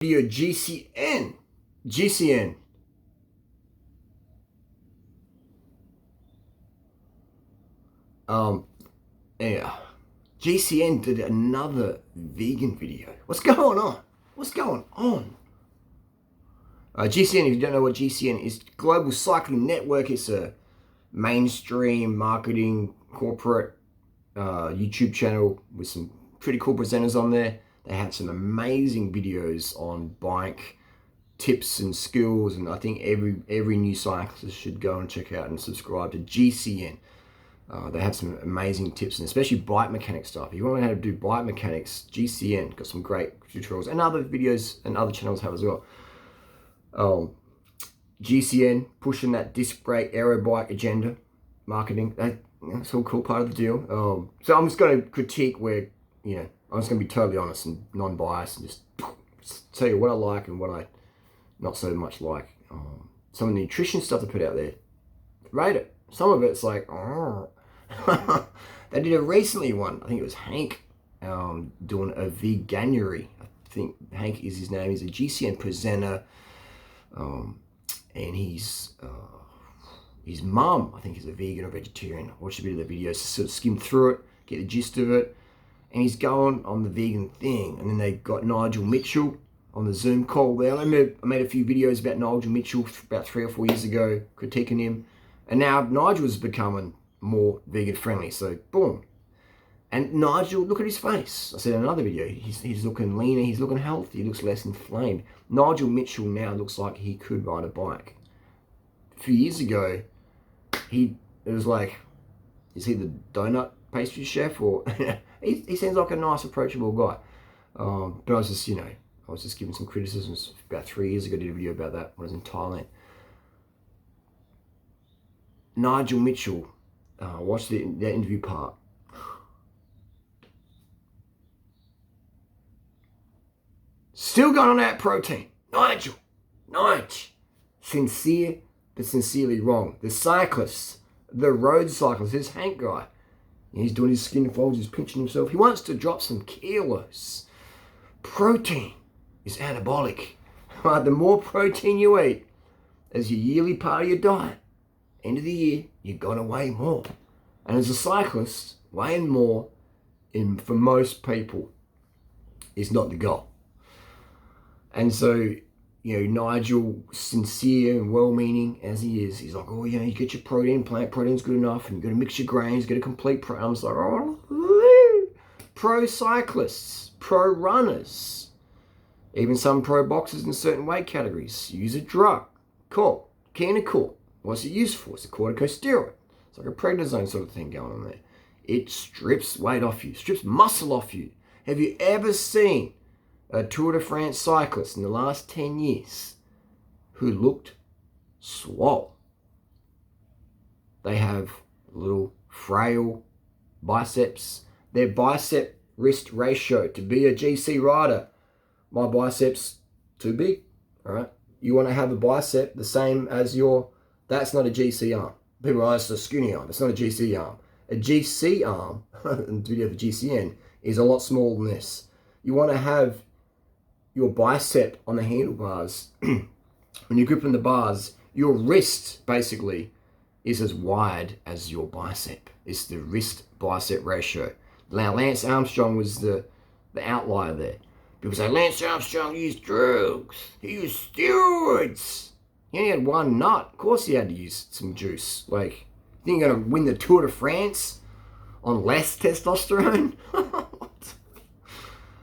Video GCN. GCN. Yeah. GCN did another vegan video. What's going on? What's going on? GCN, if you don't know what GCN is, Global Cycling Network. It's a mainstream marketing corporate YouTube channel with some pretty cool presenters on there. They had some amazing videos on bike tips and skills, and I think every new cyclist should go and check out and subscribe to GCN. They have some amazing tips, and especially bike mechanic stuff. If you want to know how to do bike mechanics, GCN got some great tutorials, and other videos and other channels have as well. GCN pushing that disc brake aero bike agenda, marketing. That's all cool, part of the deal. So I'm just going to critique where, I'm just going to be totally honest and non-biased and just tell you what I like and what I not so much like. Some of the nutrition stuff they put out there, rate it. Some of it's like, they did a recently one, I think it was Hank, doing a veganuary. I think Hank is his name. He's a GCN presenter, and his mum, I think, is a vegan or vegetarian. I watched a bit of the videos to sort of skim through it, get the gist of it. And he's going on the vegan thing. And then they got Nigel Mitchell on the Zoom call there. I made a few videos about Nigel Mitchell about 3 or 4 years ago, critiquing him. And now Nigel's becoming more vegan friendly. So boom. And Nigel, look at his face. I said in another video, he's looking leaner, he's looking healthy, he looks less inflamed. Nigel Mitchell now looks like he could ride a bike. A few years ago, it was like, is he the donut pastry chef, or he seems like a nice, approachable guy. But I was just giving some criticisms. About 3 years ago, I did a video about that when I was in Thailand. Nigel Mitchell, watch the interview part. Still going on that protein. Nigel. Sincere, but sincerely wrong. The cyclists, the road cyclists, this Hank guy, he's doing his skin folds, he's pinching himself. He wants to drop some kilos. Protein is anabolic. The more protein you eat as your yearly part of your diet, end of the year, you're going to weigh more. And as a cyclist, weighing more for most people is not the goal. And so, Nigel, sincere and well-meaning as he is, he's like, you get your protein, plant protein's good enough, and you got to mix your grains, get a complete protein. I'm just like, pro cyclists, pro runners, even some pro boxers in certain weight categories use a drug called Canacort. What's it used for? It's a corticosteroid. It's like a prednisone sort of thing going on there. It strips weight off you, strips muscle off you. Have you ever seen a Tour de France cyclist in the last 10 years who looked swole? They have little frail biceps. Their bicep wrist ratio, to be a GC rider, my biceps too big. All right, you want to have a bicep the same as that's not a GC arm. People are, it's a skinny arm. It's not a GC arm. A GC arm, in the video of the GCN, is a lot smaller than this. You want to have your bicep on the handlebars. When you're gripping the bars, your wrist basically is as wide as your bicep. It's the wrist bicep ratio. Now, Lance Armstrong was the outlier there. People say, Lance Armstrong used drugs. He used steroids. He only had one nut. Of course he had to use some juice. Like, you think you're going to win the Tour de France on less testosterone?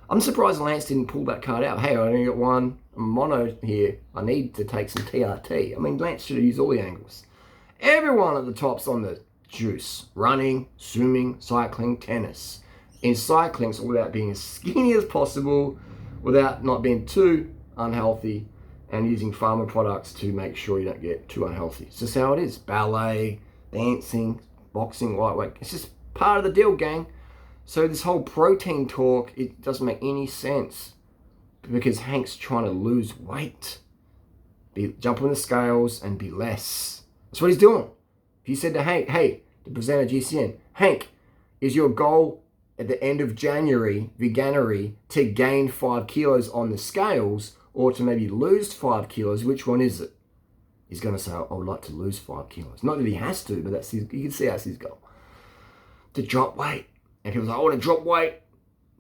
I'm surprised Lance didn't pull that card out. Hey, I only got one mono here. I need to take some TRT. I mean, Lance should have used all the angles. Everyone at the top's on the juice. Running, swimming, cycling, tennis. In cycling, it's all about being as skinny as possible without not being too unhealthy, and using pharma products to make sure you don't get too unhealthy. It's just how it is. Ballet, dancing, boxing, lightweight. It's just part of the deal, gang. So this whole protein talk, it doesn't make any sense, because Hank's trying to lose weight. Jump on the scales and be less. That's what he's doing. He said to Hank, hey, the presenter GCN, Hank, is your goal at the end of January, veganuary, to gain 5 kilos on the scales, or to maybe lose 5 kilos, which one is it? He's going to say, I would like to lose 5 kilos. Not that he has to, but that's his, you can see that's his goal. To drop weight. And people say, I want to drop weight,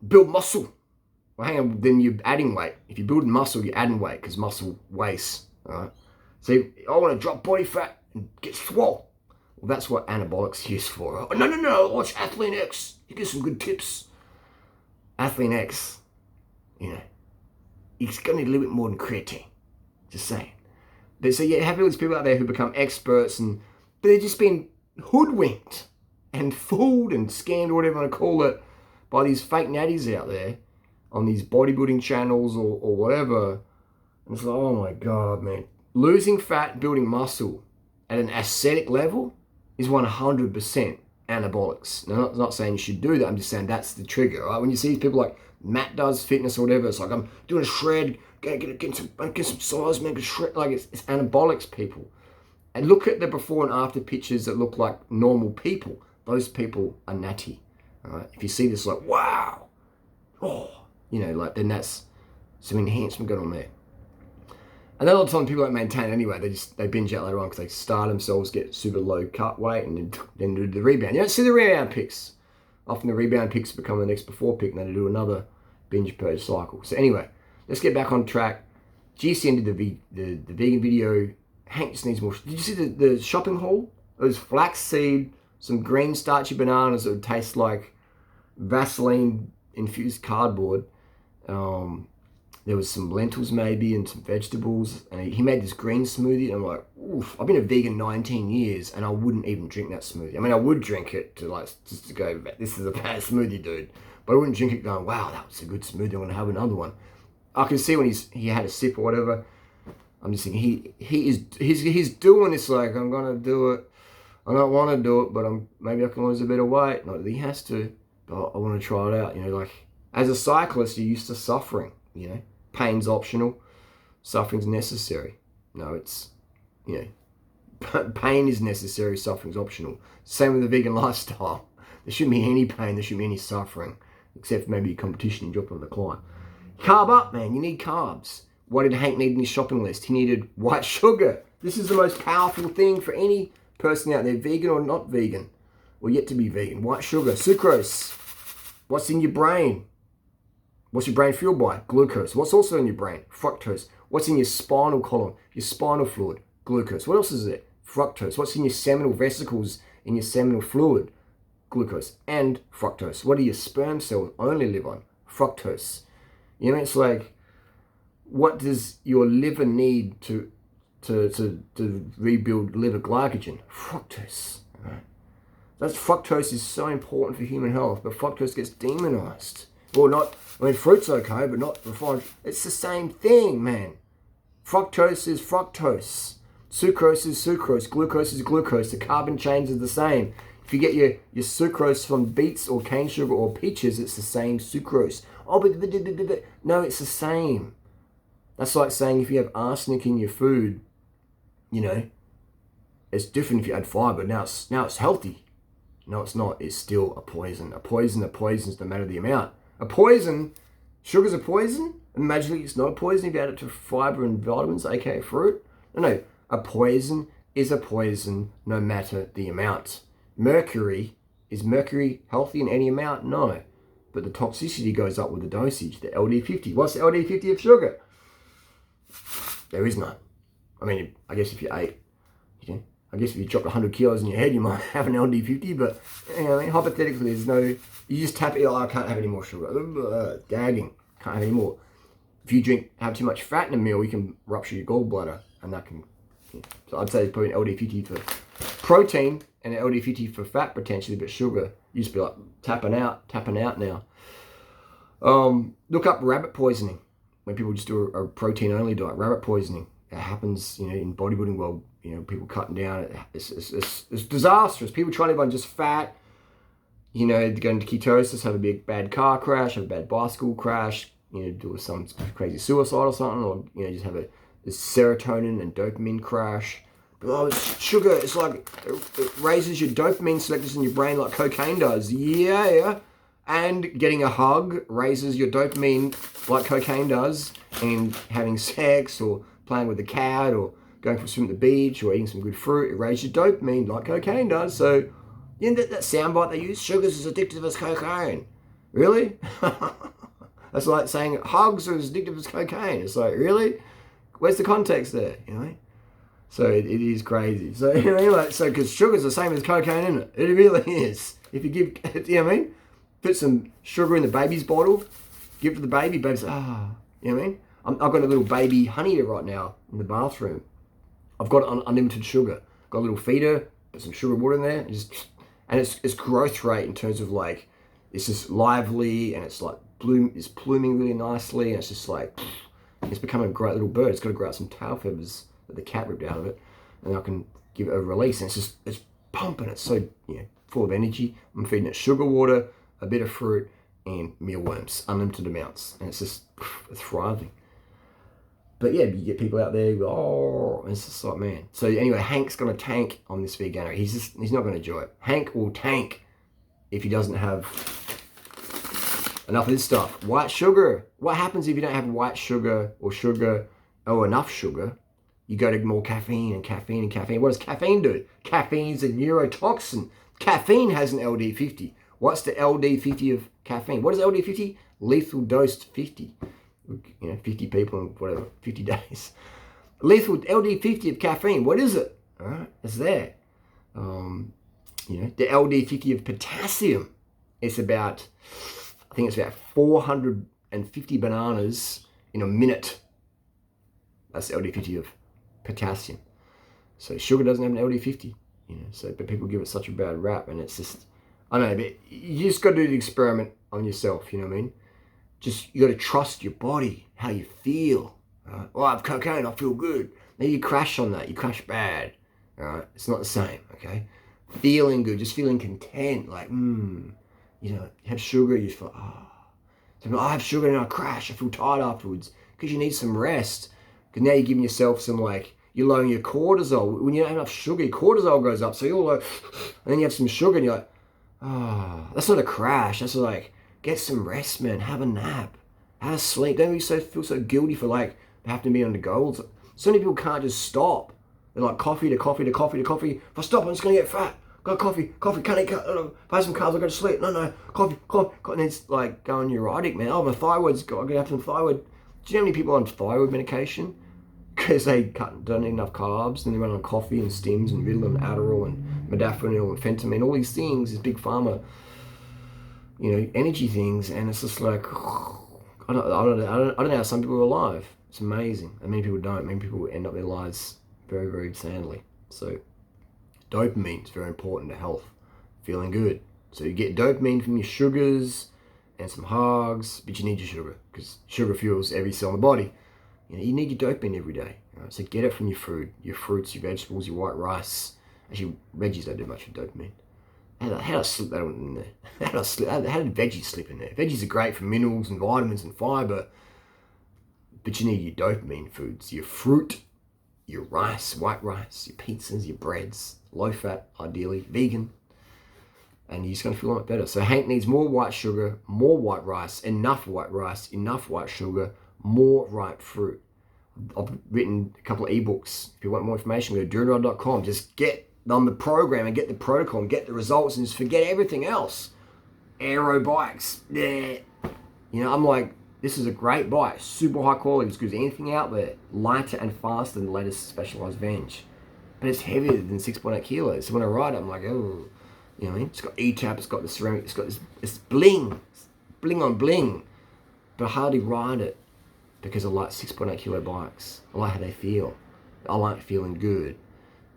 build muscle. Well, hang on, then you're adding weight. If you're building muscle, you're adding weight because muscle wastes. All right? So I want to drop body fat and get swole. Well, that's what anabolics used for. Oh, no, watch Athlete X. He gives some good tips. Athlete X, he's going to need a little bit more than creatine. Just saying. So you have all these people out there who become experts, but they're just being hoodwinked and fooled and scammed, or whatever you want to call it, by these fake natties out there on these bodybuilding channels or whatever. And it's like, oh my God, man. Losing fat, building muscle at an aesthetic level is 100% anabolics. Now, I'm not saying you should do that. I'm just saying that's the trigger, right? When you see people like Matt does fitness or whatever, it's like, I'm doing a shred, get some size, man, shred. Like, it's anabolics, people. And look at the before and after pictures that look like normal people. Those people are natty. All right? If you see this, like, wow, then that's some enhancement going on there. And then a lot of times people don't maintain anyway. They binge out later on because they start themselves, get super low cut weight, and then do the rebound. You don't see the rebound pics. Often the rebound pics become the next before pic, and then they do another binge purge cycle. So anyway, let's get back on track. GCN did the vegan video. Hank just needs more. Did you see the shopping haul? It was flaxseed, some green starchy bananas that would taste like Vaseline infused cardboard. There was some lentils maybe and some vegetables. And he made this green smoothie. And I'm like, oof, I've been a vegan 19 years and I wouldn't even drink that smoothie. I mean, I would drink it just to go, this is a bad smoothie, dude. But I wouldn't drink it going, wow, that was a good smoothie. I'm going to have another one. I can see when he had a sip or whatever. I'm just thinking, he's doing this like, I'm going to do it. I don't want to do it, but maybe I can lose a bit of weight. Not that he has to, but I want to try it out. Like as a cyclist, you're used to suffering, Pain's optional, suffering's necessary. No, it's, pain is necessary, suffering's optional. Same with the vegan lifestyle. There shouldn't be any pain, there shouldn't be any suffering, except maybe competition, you drop on the climb. Carb up, man, you need carbs. What did Hank need in his shopping list? He needed white sugar. This is the most powerful thing for any person out there, vegan or not vegan, or yet to be vegan. White sugar, sucrose. What's in your brain? What's your brain fueled by? Glucose. What's also in your brain? Fructose. What's in your spinal column? Your spinal fluid? Glucose. What else is it? Fructose. What's in your seminal vesicles, in your seminal fluid? Glucose and fructose. What do your sperm cells only live on? Fructose. It's like, what does your liver need to rebuild liver glycogen? Fructose. Right? Fructose is so important for human health, but fructose gets demonized. Well, fruit's okay, but not refined. It's the same thing, man. Fructose is fructose. Sucrose is sucrose. Glucose is glucose. The carbon chains are the same. If you get your sucrose from beets or cane sugar or peaches, it's the same sucrose. Oh, but no, it's the same. That's like saying if you have arsenic in your food, it's different if you add fiber. Now it's healthy. No, it's not. It's still a poison. A poison is no matter the amount. A poison, sugar's a poison, and magically it's not a poison if you add it to fiber and vitamins, aka fruit. No, a poison is a poison no matter the amount. Is mercury healthy in any amount? No. But the toxicity goes up with the dosage, the LD50. What's the LD50 of sugar? There is none. I mean, I guess if you ate, I guess if you dropped 100 kilos in your head, you might have an LD50, but hypothetically, there's no, you just tap it, I can't have any more sugar. Gagging, can't have any more. If you have too much fat in a meal, you can rupture your gallbladder, and that can, so I'd say it's probably an LD50 for protein and an LD50 for fat potentially, but sugar, you just be like tapping out now. Look up rabbit poisoning. When people just do a protein-only diet, rabbit poisoning. It happens, in bodybuilding world, people cutting down. It's disastrous. People trying to live on just fat, go into ketosis, have a big bad car crash, have a bad bicycle crash, do some crazy suicide or something, or, just have a serotonin and dopamine crash. But, it's sugar, it's like, it raises your dopamine selectors in your brain like cocaine does. Yeah. And getting a hug raises your dopamine like cocaine does. And having sex or playing with a cat or going for a swim at the beach or eating some good fruit, it raises your dopamine like cocaine does. So, you know that soundbite they use, sugar's as addictive as cocaine. Really? That's like saying hugs are as addictive as cocaine. It's like, really? Where's the context there? You know? So it is crazy. So, you know, like, so because sugar's the same as cocaine, isn't it? It really is. If you give, you know what I mean? Put some sugar in the baby's bottle, give it to the baby, baby's you know what I mean? I've got a little baby honey right now in the bathroom. I've got unlimited sugar. Got a little feeder, put some sugar water in there, and its growth rate in terms of like, it's just lively and it's like it's pluming really nicely and it's just like, it's become a great little bird. It's got to grow out some tail feathers that the cat ripped out of it, and I can give it a release. And it's pumping. It's so full of energy. I'm feeding it sugar water, a bit of fruit, and mealworms, unlimited amounts, and it's just thriving. But yeah, you get people out there who go, and it's just like, man. So anyway, Hank's gonna tank on this veganer. He's not gonna enjoy it. Hank will tank if he doesn't have enough of this stuff. White sugar. What happens if you don't have white sugar or enough sugar? You go to more caffeine and caffeine and caffeine. What does caffeine do? Caffeine's a neurotoxin. Caffeine has an LD50. What's the LD50 of caffeine? What is LD50? Lethal dose 50. 50 people in whatever, 50 days. Lethal LD50 of caffeine. What is it? All right, it's there. The LD50 of potassium. It's about, I think it's about 450 bananas in a minute. That's the LD50 of potassium. So sugar doesn't have an LD50, but people give it such a bad rap, and it's just, I don't know, but you just got to do the experiment on yourself, you know what I mean? Just, you got to trust your body, how you feel. Right? Oh, I have cocaine, I feel good. Then you crash on that, you crash bad. All right, it's not the same, okay? Feeling good, just feeling content, like, you have sugar, you feel, So I have sugar and I crash, I feel tired afterwards, because you need some rest. Because now you're giving yourself some, you're lowering your cortisol. When you don't have enough sugar, your cortisol goes up, so you're like, and then you have some sugar and you're like, that's not a crash, that's like, get some rest, man, have a nap, have a sleep. Don't feel so guilty for having to be on the goals. So many people can't just stop. They're like coffee to coffee to coffee to coffee. If I stop, I'm just going to get fat. Got coffee, can't eat, if I have some carbs, I'll go to sleep. No, coffee. And it's like going neurotic, man. Oh, my thyroid's got, I'm going to have some thyroid. Do you know how many people on thyroid medication? Because they don't eat enough carbs, and they run on coffee and Stims and Ritalin and Adderall and modafinil and phentermine, all these things, this big pharma, energy things, and it's just like, I don't know how some people are alive. It's amazing. And many people don't. Many people end up their lives very, very sadly. So dopamine is very important to health, feeling good. So you get dopamine from your sugars and some hugs, but you need your sugar, because sugar fuels every cell in the body. You need your dopamine every day. Right? So get it from your food, your fruits, your vegetables, your white rice. Actually, veggies don't do much for dopamine. How did I slip that in there? How did veggies slip in there? Veggies are great for minerals and vitamins and fiber, but you need your dopamine foods, your fruit, your rice, white rice, your pizzas, your breads, low fat, ideally, vegan, and you're just going to feel a lot better. So Hank needs more white sugar, more white rice, enough white sugar, more ripe fruit. I've written a couple of ebooks. If you want more information, go to durinrod.com. Just get on the program and get the protocol and get the results, and just forget everything else. Aero Bikes. Yeah. I'm like, this is a great bike. Super high quality. As good as anything out there. Lighter and faster than the latest Specialized Venge. But it's heavier than 6.8 kilos. So when I ride it, I'm like, oh. You know what I mean? It's got E-tap, it's got the ceramic, it's got this bling. Bling on bling. But I hardly ride it, because I like 6.8 kilo bikes. I like how they feel. I like feeling good.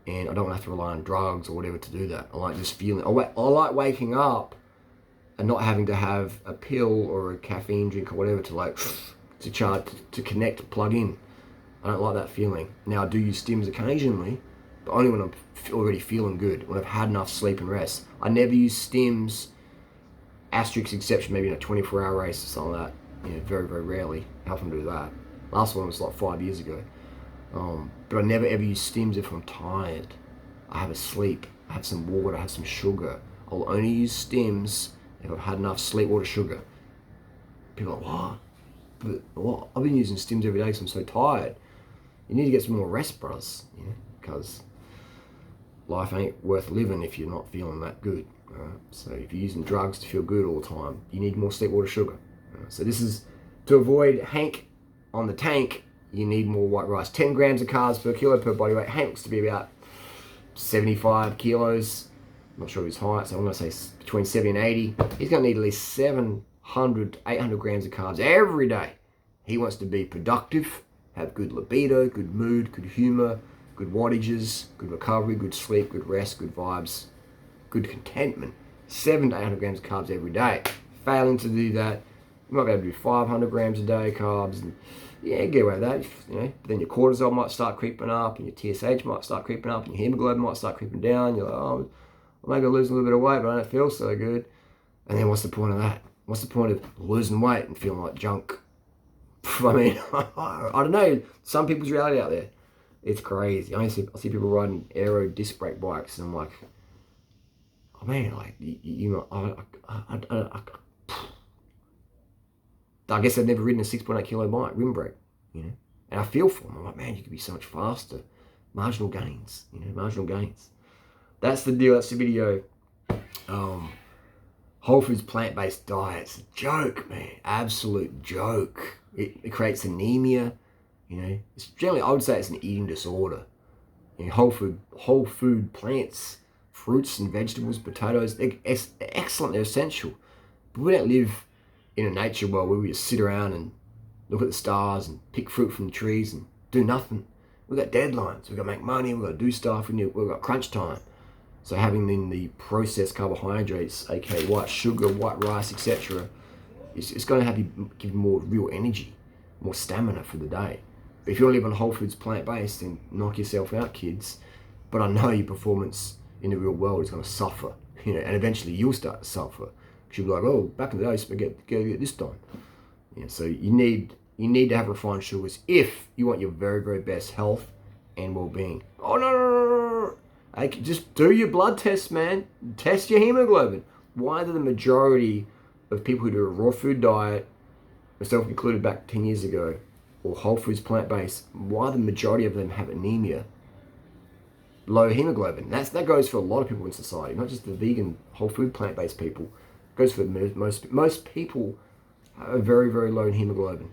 And I don't have to rely on drugs or whatever to do that. I like just feeling. I like waking up and not having to have a pill or a caffeine drink or whatever to charge, to connect, plug in. I don't like that feeling. Now I do use stims occasionally, but only when I'm already feeling good, when I've had enough sleep and rest. I never use stims, asterisk exception, maybe in a 24-hour race or something like that. Very, very rarely. How often do that? Last one was like 5 years ago. But I never ever use stims if I'm tired. I have a sleep, I have some water, I have some sugar. I'll only use stims if I've had enough sleep, water, sugar. People are like, what? But what? I've been using stims every day because I'm so tired. You need to get some more rest, bros, because life ain't worth living if you're not feeling that good. Right? So if you're using drugs to feel good all the time, you need more sleep, water, sugar. Right? So this is to avoid Hank on the tank. You need more white rice. 10 grams of carbs per kilo per body weight. Hank looks to be about 75 kilos. I'm not sure of his height, so I'm going to say between 70 and 80. He's going to need at least 700 to 800 grams of carbs every day. He wants to be productive, have good libido, good mood, good humor, good wattages, good recovery, good sleep, good rest, good vibes, good contentment. 700 to 800 grams of carbs every day. Failing to do that, you might be able to do 500 grams a day carbs, and get away with that. But then your cortisol might start creeping up, and your TSH might start creeping up, and your hemoglobin might start creeping down. You're like, oh, I'm maybe losing a little bit of weight, but I don't feel so good. And then what's the point of that? What's the point of losing weight and feeling like junk? I mean, I don't know. Some people's reality out there, it's crazy. I see people riding Aero disc brake bikes, and I'm like, oh man, like I guess I've never ridden a 6.8 kilo bike, rim brake, And I feel for them. I'm like, man, you could be so much faster. Marginal gains, marginal gains. That's the deal. That's the video. Whole foods plant-based diet's a joke, man. Absolute joke. It creates anemia. It's generally, I would say it's an eating disorder. Whole food plants, fruits and vegetables, potatoes, they're excellent. They're essential. But we don't live in a nature world where we just sit around and look at the stars and pick fruit from the trees and do nothing. We've got deadlines. We've got to make money. We've got to do stuff. We've got crunch time. So having then the processed carbohydrates, aka white sugar, white rice, etc., it's going to have you give you more real energy, more stamina for the day. But if you want to live on whole foods plant-based, then knock yourself out, kids. But I know your performance in the real world is going to suffer, and eventually you'll start to suffer. Because you'll be like, oh, back in the day I used to get this done. So you need to have refined sugars if you want your very, very best health and well-being. Oh, no. Just do your blood tests, man. Test your hemoglobin. Why do the majority of people who do a raw food diet, myself included back 10 years ago, or whole foods plant-based, why the majority of them have anemia? Low hemoglobin. That goes for a lot of people in society, not just the vegan, whole food plant-based people. It goes for most people have very, very low hemoglobin,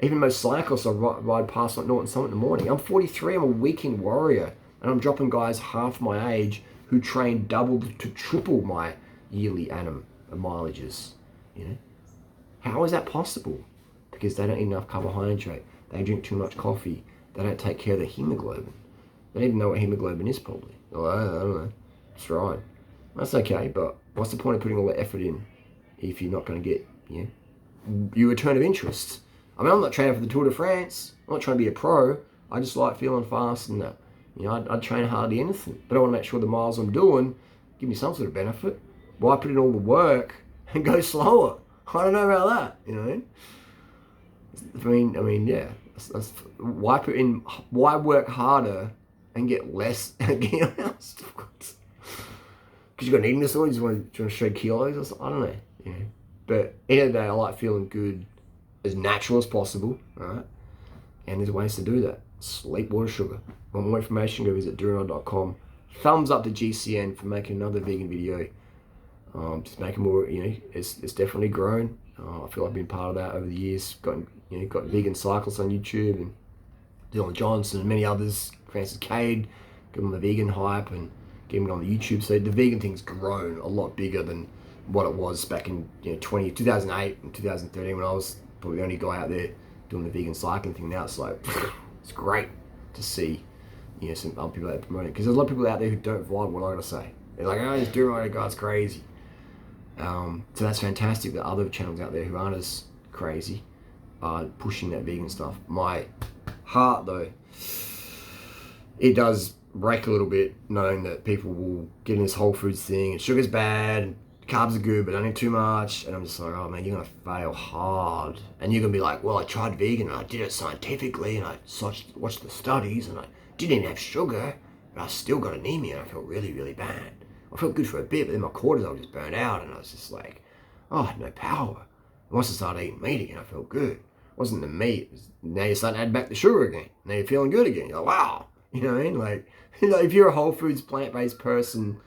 Even most cyclists I ride past like Norton Summit in the morning. I'm 43, I'm a weekend warrior. And I'm dropping guys half my age who train double to triple my yearly annum mileages. How is that possible? Because they don't eat enough carbohydrate. They drink too much coffee. They don't take care of their hemoglobin. They don't even know what hemoglobin is, probably. Oh, I don't know. That's right. That's okay, but what's the point of putting all that effort in if you're not going to get your return of interest? I mean, I'm not training for the Tour de France. I'm not trying to be a pro. I just like feeling fast and that. I'd train hardly anything, but I want to make sure the miles I'm doing give me some sort of benefit. Why put in all the work and go slower? I don't know about that, yeah. Why work harder and get less? Because you've got an eating disorder, you want to shed kilos, I don't know, But at the end of the day, I like feeling good as natural as possible, right? And there's ways to do that. Sleep, water, sugar. Want more information, go visit Durino.com. Thumbs up to GCN for making another vegan video. Just making more, it's definitely grown. I feel like I've been part of that over the years. Got vegan cyclists on YouTube, and Dylan Johnson and many others, Francis Cade, give them the vegan hype and getting it on the YouTube. So the vegan thing's grown a lot bigger than what it was back in 2008 and 2013 when I was probably the only guy out there doing the vegan cycling thing. Now it's like, it's great to see, some other people out there promoting it. Because there's a lot of people out there who don't vibe what I gotta say. They're like, oh, this Durino guy's crazy. So that's fantastic that other channels out there who aren't as crazy are pushing that vegan stuff. My heart, though, it does break a little bit knowing that people will get in this whole foods thing and sugar's bad, carbs are good, but only too much. And I'm just like, oh man, you're gonna fail hard. And you're gonna be like, well, I tried vegan and I did it scientifically and I watched the studies and I didn't have sugar, but I still got anemia and I felt really, really bad. I felt good for a bit, but then my cortisol just burned out, and I was just like, oh, I had no power. And once I started eating meat again, I felt good. It wasn't the meat. Now you're starting to add back the sugar again. Now you're feeling good again. You're like, wow. You know what I mean? Like, if you're a whole foods, plant-based person,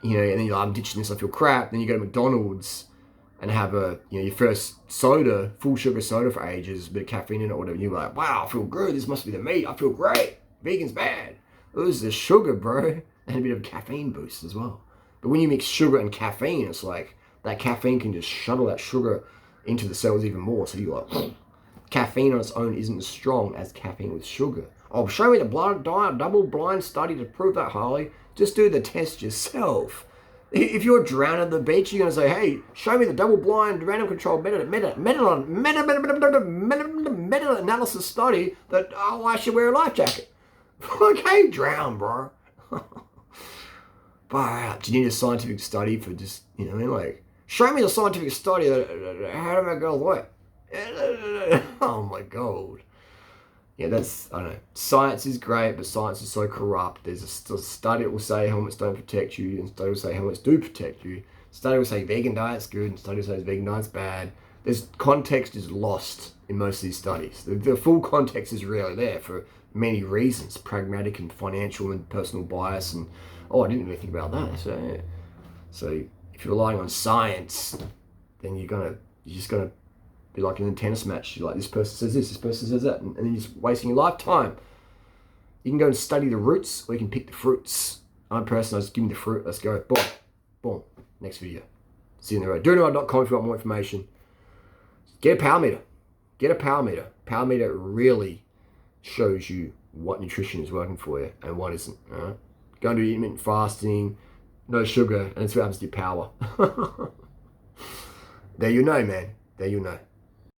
and then you're like, I'm ditching this, I feel crap. Then you go to McDonald's and have your first soda, full sugar soda for ages, a bit of caffeine in it or whatever. You're like, wow, I feel good. This must be the meat. I feel great. Vegan's bad. It was the sugar, bro. And a bit of caffeine boost as well. But when you mix sugar and caffeine, it's like that caffeine can just shuttle that sugar into the cells even more. So you're like, caffeine on its own isn't as strong as caffeine with sugar. Oh, show me the double-blind study to prove that, Harley. Just do the test yourself. If you're drowning at the beach, you're going to say, hey, show me the double-blind, random-controlled meta-analysis study that, I should wear a life jacket. Okay, drown, bro. But do you need a scientific study for just, show me the scientific study that how do I go away? Oh my God. Yeah, I don't know. Science is great, but science is so corrupt. There's a study that will say helmets don't protect you, and study will say helmets do protect you. Study will say vegan diet's good, and study will say vegan diet's bad. Context is lost in most of these studies. The full context is rarely there for many reasons, pragmatic and financial and personal bias, and I didn't even think about that. So if you're relying on science, then you're just gonna be like in a tennis match. You're like, this person says this person says that, and then you're just wasting your lifetime. You can go and study the roots, or you can pick the fruits. I'm a person, I just give me the fruit, let's go. Boom, boom, next video. See you in the road. DoNow.com if you want more information. Get a power meter. Power meter really shows you what nutrition is working for you and what isn't. All right? Go and do intermittent fasting, no sugar, and it's what happens to your power. There you know, man. There you know.